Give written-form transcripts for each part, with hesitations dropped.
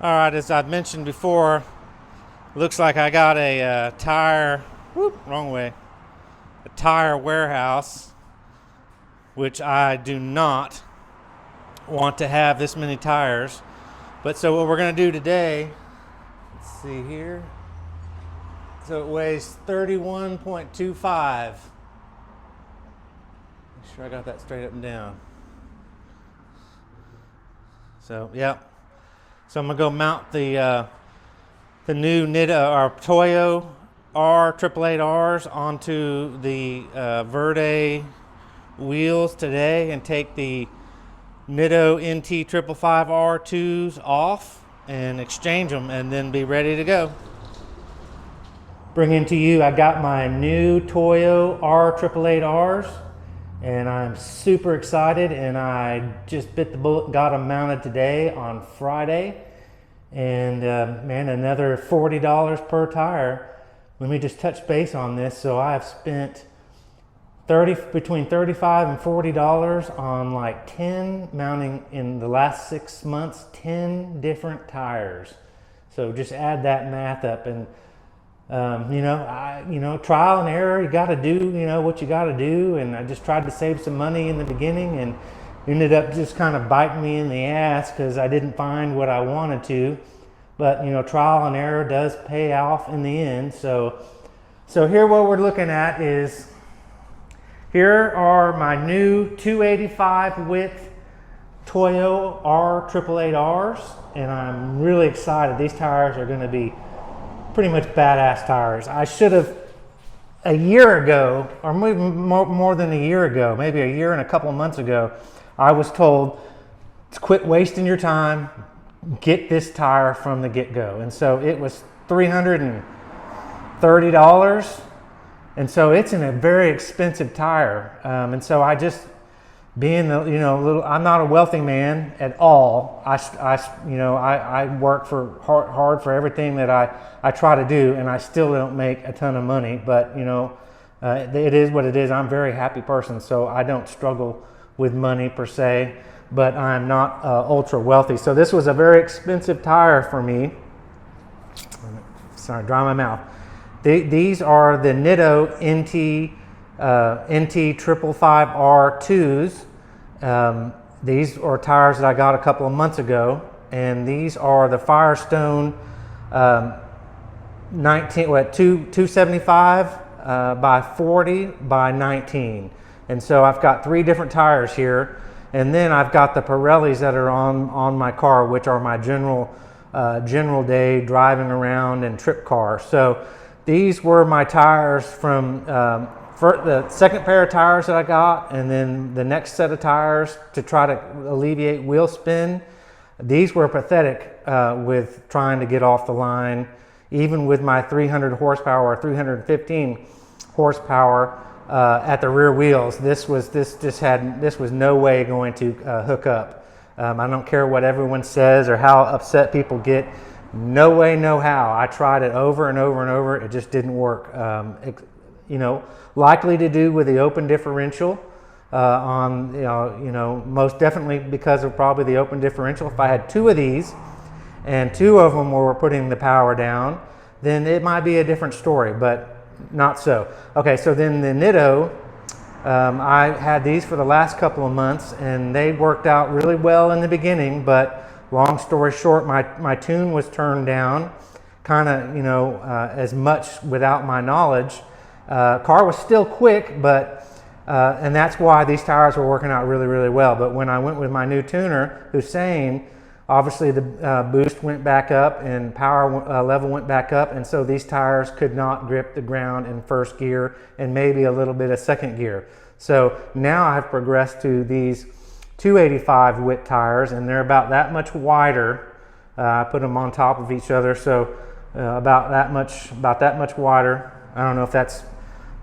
All right, as I've mentioned before, looks like I got a tire, wrong way, a tire warehouse, which I do not want to have this many tires. But so what we're going to do today, let's see here. So it weighs 31.25. Make sure I got that straight up and down. So, yep. So I'm gonna go mount the new Nitto or Toyo R888Rs onto the Verde wheels today, and take the Nitto NT 555R2s off and exchange them, and then be ready to go. Bringing to you, I got my new Toyo R888Rs. And I'm super excited, and I just bit the bullet, got them mounted today on Friday. And man, another $40 per tire. Let me just touch base on this. So I've spent between $35 and $40 on like 10 mounting in the last 6 months, 10 different tires. So just add that math up, and trial and error. You got to do, what you got to do. And I just tried to save some money in the beginning, and ended up just kind of biting me in the ass because I didn't find what I wanted to. But trial and error does pay off in the end. So here, what we're looking at is, here are my new 285 width Toyo R888Rs, and I'm really excited. These tires are going to be pretty much badass tires. I should have, a year ago, or maybe more than a year ago, maybe a year and a couple of months ago, I was told to quit wasting your time, get this tire from the get-go. And so it was $330, and so it's in a very expensive tire. And so I just, being I'm not a wealthy man at all. I work hard for everything that I try to do, and I still don't make a ton of money. But it is what it is. I'm a very happy person, so I don't struggle with money per se. But I'm not ultra wealthy. So this was a very expensive tire for me. Sorry, dry my mouth. These are the Nitto NT 555R2s. These are tires that I got a couple of months ago, and these are the Firestone 275 by 40 by 19. And so I've got 3 different tires here, and then I've got the Pirellis that are on my car, which are my general day driving around and trip car. So these were my tires from for the second pair of tires that I got, and then the next set of tires to try to alleviate wheel spin. These were pathetic with trying to get off the line, even with my 300 horsepower or 315 horsepower at the rear wheels. This was no way going to hook up. I don't care what everyone says or how upset people get. No way, no how. I tried it over and over and over. It just didn't work. Likely to do with the open differential most definitely because of probably the open differential. If I had 2 of these and 2 of them were putting the power down, then it might be a different story, but not so. Okay, so then the Nitto, I had these for the last couple of months, and they worked out really well in the beginning, but long story short, my tune was turned down, kind of, as much without my knowledge. Car was still quick, but and that's why these tires were working out really, really well. But when I went with my new tuner, Hussein, obviously the boost went back up and power level went back up, and so these tires could not grip the ground in first gear and maybe a little bit of second gear. So now I've progressed to these 285 width tires, and they're about that much wider. I put them on top of each other, so about that much wider. I don't know if that's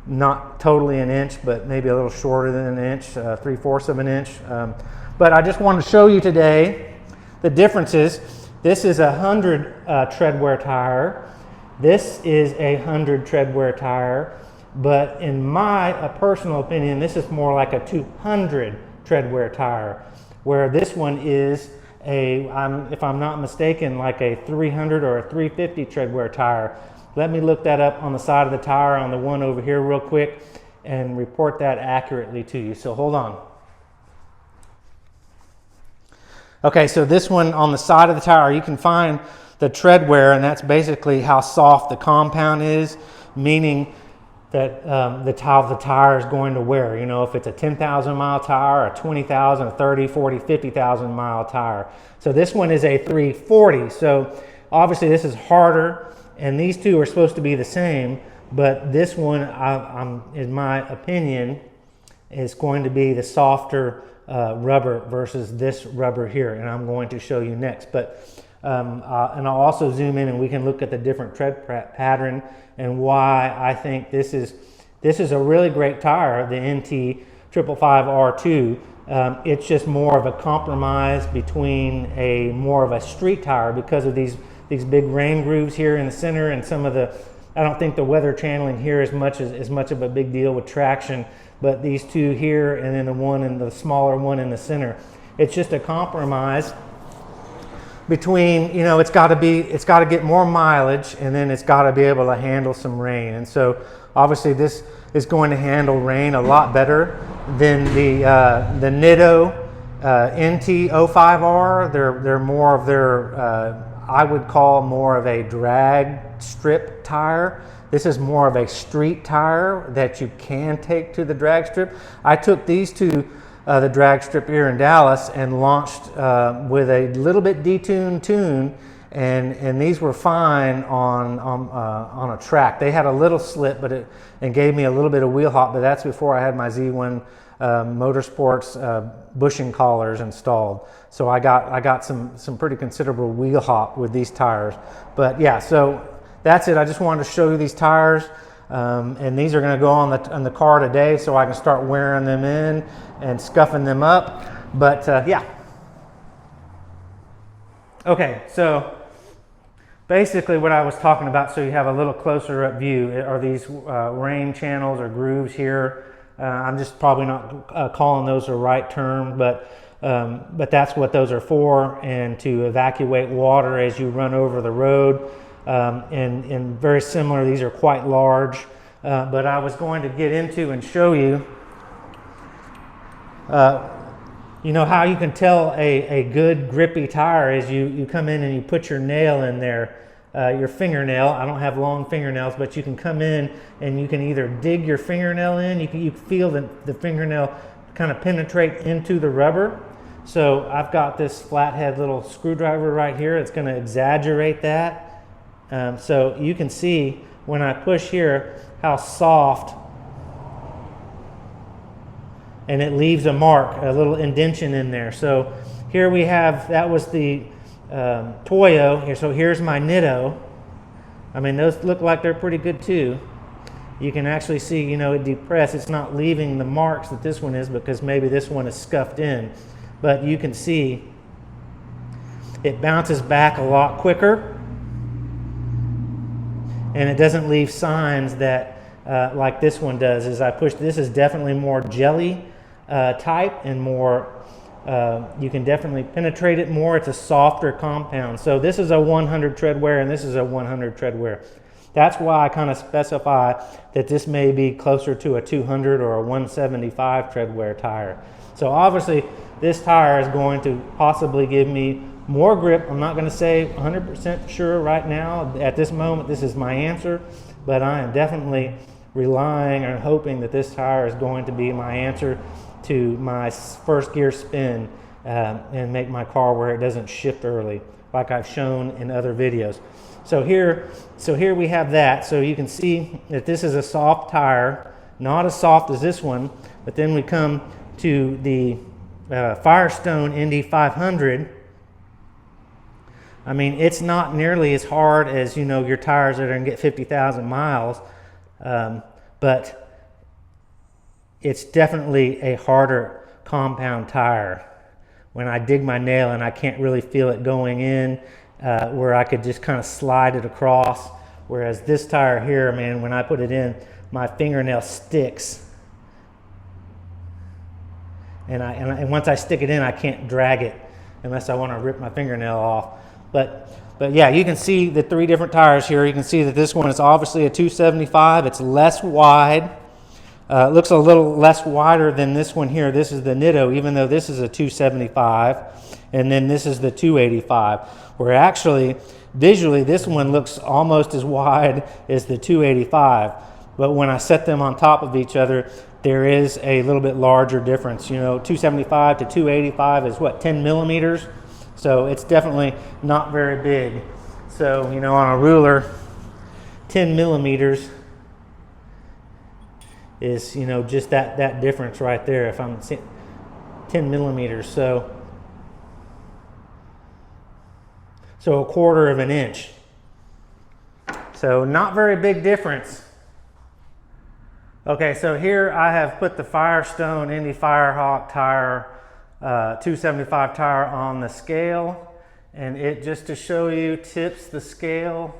not totally an inch, but maybe a little shorter than an inch, 3/4 of an inch. But I just wanted to show you today the differences. This is a 100 tread wear tire. This is a 100 tread wear tire. But in my personal opinion, this is more like a 200 tread wear tire, where this one is if I'm not mistaken, like a 300 or a 350 tread wear tire. Let me look that up on the side of the tire on the one over here real quick and report that accurately to you. So hold on. Okay, so this one on the side of the tire, you can find the tread wear, and that's basically how soft the compound is, meaning that the tire is going to wear. You know, if it's a 10,000 mile tire, a 20,000, a 30, 40, 50,000 mile tire. So this one is a 340. So obviously this is harder, and these two are supposed to be the same, but this one, in my opinion, is going to be the softer rubber versus this rubber here, and I'm going to show you next. But and I'll also zoom in and we can look at the different tread pattern and why I think this is a really great tire, the NT 555 R2. It's just more of a compromise between more of a street tire because of these big rain grooves here in the center, and some of the, I don't think the weather channeling here is much of a big deal with traction, but these two here and then the smaller one in the center, it's just a compromise between, you know, it's got to get more mileage, and then it's got to be able to handle some rain. And so obviously this is going to handle rain a lot better than the Nitto NT 05R. They're more of their I would call more of a drag strip tire. This is more of a street tire that you can take to the drag strip. I took these to the drag strip here in Dallas and launched with a little bit detuned tune, and these were fine on a track. They had a little slip, and gave me a little bit of wheel hop, but that's before I had my Z1 Motorsports bushing collars installed. So I got some pretty considerable wheel hop with these tires. But yeah, so that's it. I just wanted to show you these tires. And these are going to go on the car today, so I can start wearing them in and scuffing them up. But yeah. Okay, so basically what I was talking about, so you have a little closer up view, are these rain channels or grooves here. I'm just probably not calling those the right term, but that's what those are for, and to evacuate water as you run over the road. And very similar, these are quite large, but I was going to get into and show you, you know, how you can tell a good grippy tire is you come in and you put your nail in there, your fingernail. I don't have long fingernails, but you can come in and you can either dig your fingernail in, you feel the fingernail kind of penetrate into the rubber. So I've got this flathead little screwdriver right here. It's going to exaggerate that. So you can see when I push here how soft, and it leaves a mark, a little indentation in there. So here we have, that was the Toyo here. So here's my Nitto. I mean, those look like they're pretty good too. You can actually see, you know, it depressed. It's not leaving the marks that this one is, because maybe this one is scuffed in. But you can see it bounces back a lot quicker, and it doesn't leave signs that like this one does. As I push, this is definitely more jelly type and more, you can definitely penetrate it more. It's a softer compound. So this is a 100 tread wear and this is a 100 tread wear. That's why I kind of specify that this may be closer to a 200 or a 175 tread wear tire. So obviously this tire is going to possibly give me more grip. I'm not going to say 100% sure right now. At this moment, this is my answer, but I am definitely relying and hoping that this tire is going to be my answer to my first gear spin and make my car where it doesn't shift early, like I've shown in other videos. So here we have that. So you can see that this is a soft tire, not as soft as this one, but then we come to the Firestone ND 500. I mean, it's not nearly as hard as, you know, your tires that are going to get 50,000 miles, but it's definitely a harder compound tire. When I dig my nail and I can't really feel it going in, where I could just kind of slide it across, whereas this tire here, man, when I put it in, my fingernail sticks. And once I stick it in, I can't drag it unless I want to rip my fingernail off. But yeah, you can see the 3 different tires here. You can see that this one is obviously a 275. It's less wide. It looks a little less wider than this one here. This is the Nitto, even though this is a 275, and then this is the 285. Where actually, visually, this one looks almost as wide as the 285. But when I set them on top of each other, there is a little bit larger difference. You know, 275 to 285 is what, 10 millimeters? So it's definitely not very big. So, you know, on a ruler, 10 millimeters is, you know, just that difference right there. If I'm 10 millimeters, so a quarter of an inch. So not very big difference. Okay, so here I have put the Firestone Indy Firehawk tire, 275 tire on the scale, and it, just to show you, tips the scale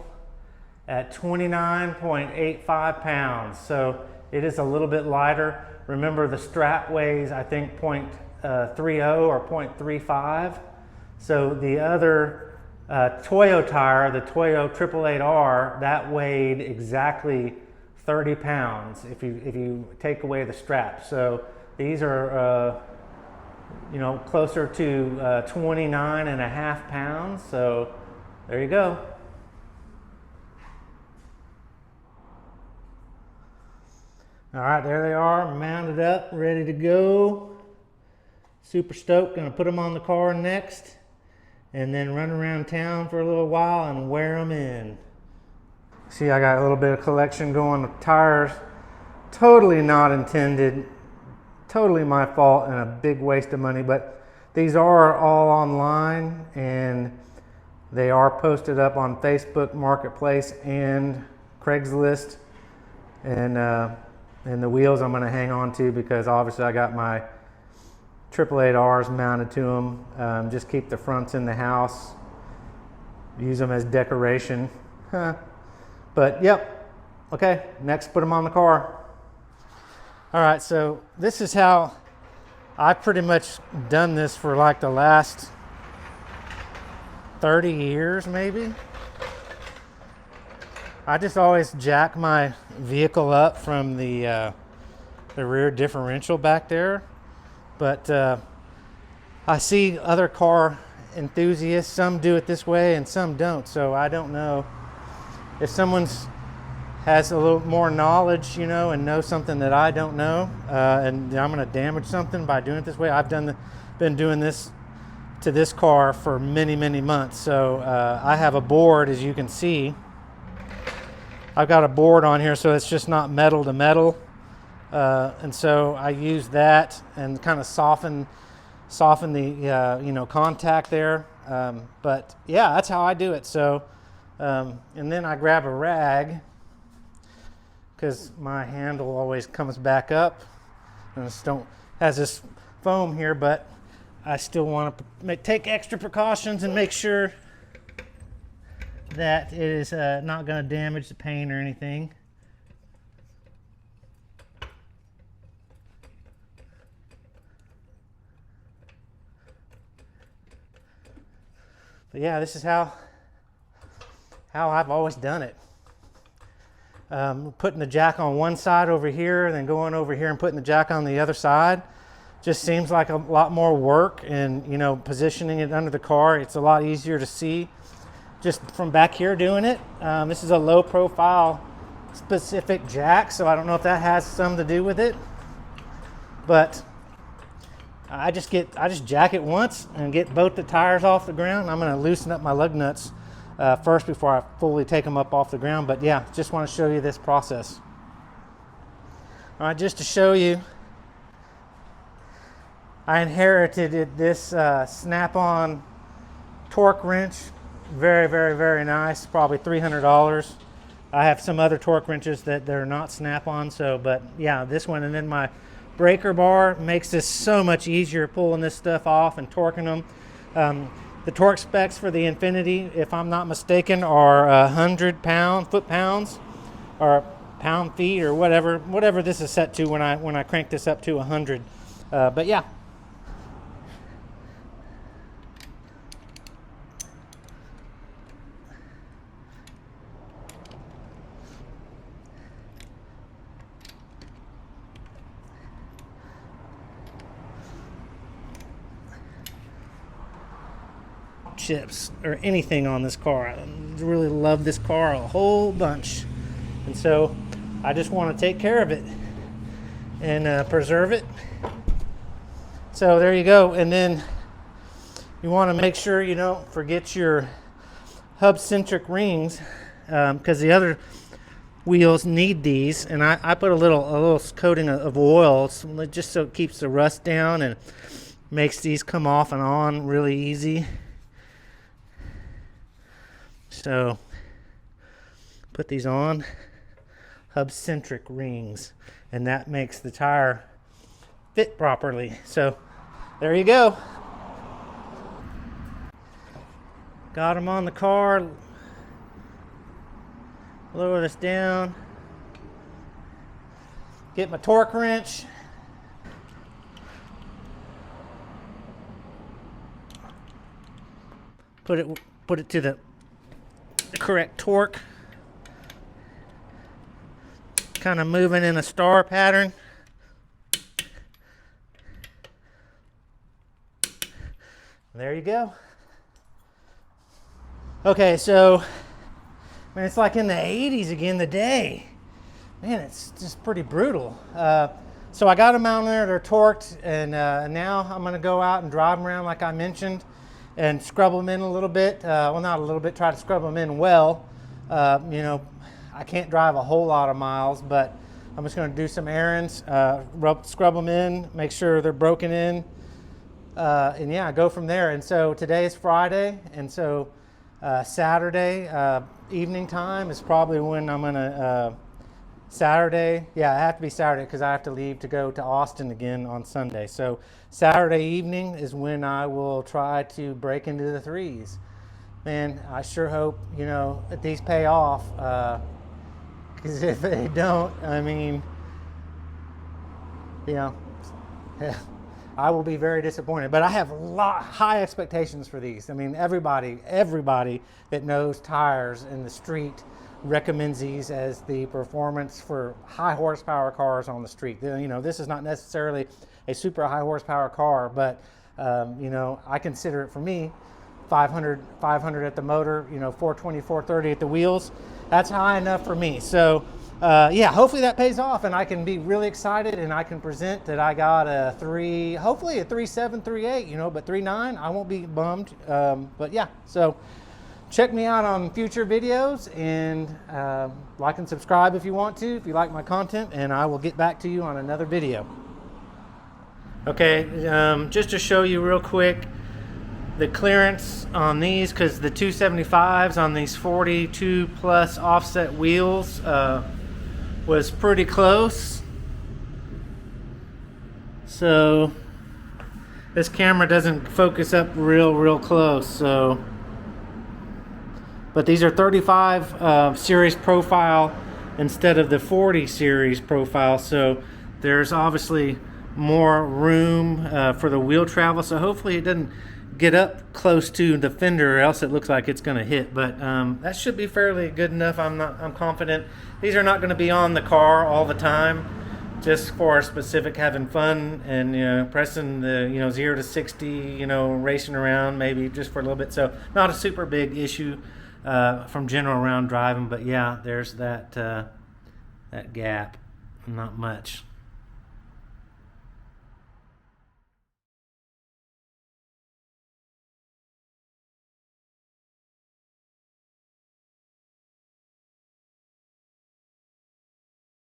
at 29.85 pounds. So it is a little bit lighter. Remember, the strap weighs, I think, 0.30 or 0.35. So the other Toyo tire, the Toyo 888R, that weighed exactly 30 pounds if you take away the strap. So these are you know, closer to 29.5 pounds. So there you go. All right, there they are, mounted up, ready to go. Super stoked. Gonna put them on the car next, and then run around town for a little while and wear them in. See, I got a little bit of collection going with tires. Totally not intended, totally my fault, and a big waste of money, but these are all online, and they are posted up on Facebook Marketplace and Craigslist. And the wheels I'm gonna hang on to, because obviously I got my 888Rs mounted to them. Just keep the fronts in the house, use them as decoration. But yep, okay, next put them on the car. All right, so this is how I've pretty much done this for like the last 30 years maybe. I just always jack my vehicle up from the rear differential back there. But I see other car enthusiasts, some do it this way and some don't. So I don't know if someone's has a little more knowledge, you know, and knows something that I don't know, and I'm going to damage something by doing it this way. I've been doing this to this car for many months. So I have a board, as you can see. I've got a board on here, so it's just not metal to metal. And so I use that and kind of soften the you know, contact there. But yeah, that's how I do it. So and then I grab a rag, because my handle always comes back up, and it has this foam here, but I still want to take extra precautions and make sure that it is not going to damage the paint or anything. But yeah, this is how I've always done it. Putting the jack on one side over here, and then going over here and putting the jack on the other side just seems like a lot more work. And, you know, positioning it under the car, it's a lot easier to see just from back here doing it. This is a low profile specific jack, so I don't know if that has something to do with it, but I just jack it once and get both the tires off the ground. I'm going to loosen up my lug nuts first before I fully take them up off the ground. But yeah, just want to show you this process. All right, just to show you, I inherited this snap-on torque wrench. Very nice, probably $300. I have some other torque wrenches that they're not snap-on, so, but yeah, this one, and then my breaker bar makes this so much easier pulling this stuff off and torquing them. The torque specs for the Infinity, if I'm not mistaken, are 100 foot-pounds or pound-feet or whatever this is set to when I crank this up to 100. But yeah. chips or anything on this car. I really love this car a whole bunch, and so I just want to take care of it and preserve it. So there you go. And then you want to make sure you don't forget your hub centric rings, because the other wheels need these, and I put a little coating of oil just so it keeps the rust down and makes these come off and on really easy. So put these on, hub centric rings, and that makes the tire fit properly. So there you go. Got them on the car. Lower this down. Get my torque wrench. Put it to the correct torque. Kind of moving in a star pattern. There you go. Okay, so man, it's like in the 80s again today. Man, it's just pretty brutal. So I got them out there, they're torqued, and now I'm gonna go out and drive them around like I mentioned and scrub them in a little bit. Well, not a little bit, try to scrub them in well. You know, I can't drive a whole lot of miles, but I'm just gonna do some errands, scrub them in, make sure they're broken in, and yeah, go from there. And so today is Friday, and so Saturday evening time is probably when I'm gonna Saturday, yeah, I have to be Saturday because I have to leave to go to Austin again on Sunday. So Saturday evening is when I will try to break into the threes. Man, I sure hope, you know, that these pay off, because if they don't, I mean, you know, yeah, I will be very disappointed. But I have high expectations for these. I mean, everybody that knows tires in the street recommends these as the performance for high horsepower cars on the street. You know, this is not necessarily a super high horsepower car, but you know, I consider it, for me, 500 at the motor, you know, 420, 430 at the wheels. That's high enough for me. So yeah, hopefully that pays off and I can be really excited and I can present that I got hopefully a 3.7, 3.8, you know, but 3.9, I won't be bummed. But yeah, so check me out on future videos, and like and subscribe if you want to, if you like my content, and I will get back to you on another video. Okay, just to show you real quick the clearance on these, because the 275s on these 42 plus offset wheels was pretty close. So this camera doesn't focus up real close, so. But these are 35 series profile instead of the 40 series profile, so there's obviously more room for the wheel travel. So hopefully it doesn't get up close to the fender, or else it looks like it's going to hit. But that should be fairly good enough. I'm confident. These are not going to be on the car all the time, just for specific having fun and, you know, pressing the, you know, 0 to 60, you know, racing around maybe just for a little bit. So not a super big issue from general around driving, but yeah, there's that that gap, not much.